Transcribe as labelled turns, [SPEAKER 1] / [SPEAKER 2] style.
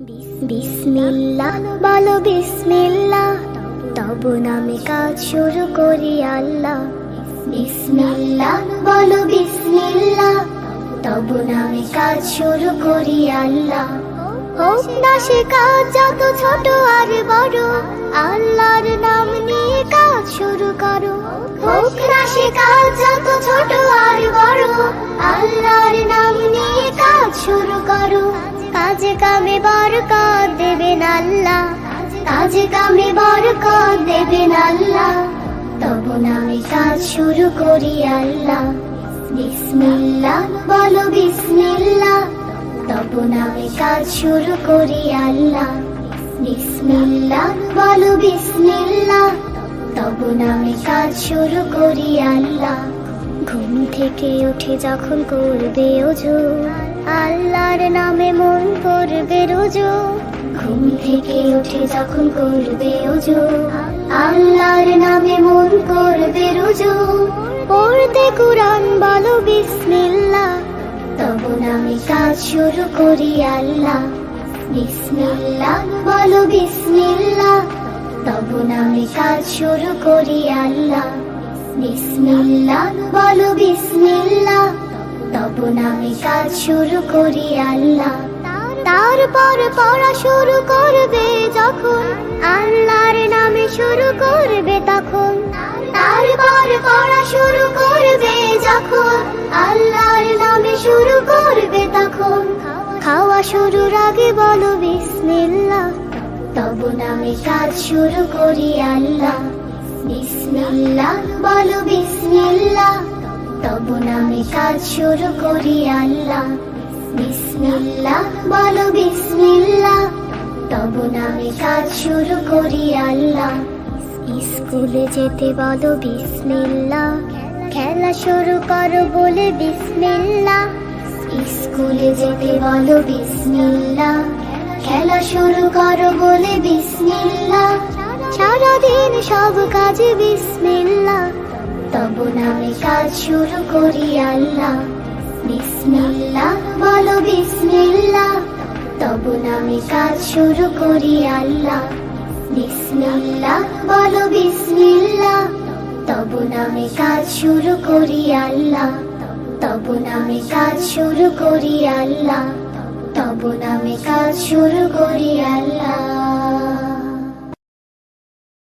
[SPEAKER 1] বিসমিল্লাহ বলো বিসমিল্লাহ, তবু নামে কাজ শুরু করি আল্লাহ। বিসমিল্লাহ বলো বিসমিল্লাহ, তবু নামে কাজ শুরু করি আল্লাহ। হোক না সে কাজ যত ছোট আর বড়, আল্লাহর নাম নিয়ে কাজ শুরু করো। হোক না সে কাজ যত ছোট আর বড়, আল্লাহর নাম নিয়ে কাজ শুরু করো। কাজে কামে বরকত দেবেন আল্লাহ, কাজে কামে বরকত দেবেন আল্লাহ। তবু নামে কাজ শুরু করি আল্লাহ। বিসমিল্লাহ বলো বিসমিল্লাহ, তবু নামে কাজ শুরু করি আল্লাহ। বিসমিল্লাহ বলো বিসমিল্লাহ, তবু নামে কাজ শুরু করি আল্লাহ। ঘুম থেকে উঠে যখন করবে ওযু, আল্লাহর নামে মন করবে রুজু। ঘুম থেকে উঠে যখন করবে ওযু, আল্লাহর নামে মন করবে রুজু। পড়তে কুরআন বলো বিসমিল্লাহ, তবু নামে কাজ শুরু করি আল্লাহ। বিসমিল্লাহ বলো বিসমিল্লাহ, তবু নামে কাজ শুরু করি আল্লাহ। বিসমিল্লাহ বলো বিসমিল্লাহ, তবু নামে কাজ শুরু করি আল্লাহ। তারপর পড়া শুরু করবে যখন, আল্লাহর নামে শুরু করবে তখন। তারপর পড়া শুরু করবে যখন, আল্লাহর নামে শুরু করবে তখন। খাওয়া শুরুর আগে বলো বিসমিল্লাহ, তবু নামে কাজ শুরু করি আল্লাহ। বিসমিল্লাহ বলো বিসমিল্লাহ, তবু নামে কাজ শুরু করি আল্লাহ। বিসমিল্লাহ বলো বিসমিল্লাহ, তবু নামে কাজ শুরু করি আল্লাহ। স্কুলে যেতে বলো বিসমিল্লাহ, খেলা শুরু করো বলে বিসমিল্লাহ। স্কুলে যেতে বলো বিসমিল্লাহ, খেলা শুরু করো বলে বিসমিল্লাহ। সারাদিন সব কাজে বিসমিল্লাহ, তবু নামে কাজ শুরু করি আল্লাহ। বিসমিল্লাহ বলো বিসমিল্লাহ, তবু নামে কাজ শুরু করি আল্লাহ। বিসমিল্লাহ বলো বিসমিল্লাহ, তবু নামে কাজ শুরু করি আল্লাহ। তবু নামে কাজ শুরু করি আল্লাহ, তবু নামে কাজ শুরু করি আল্লাহ।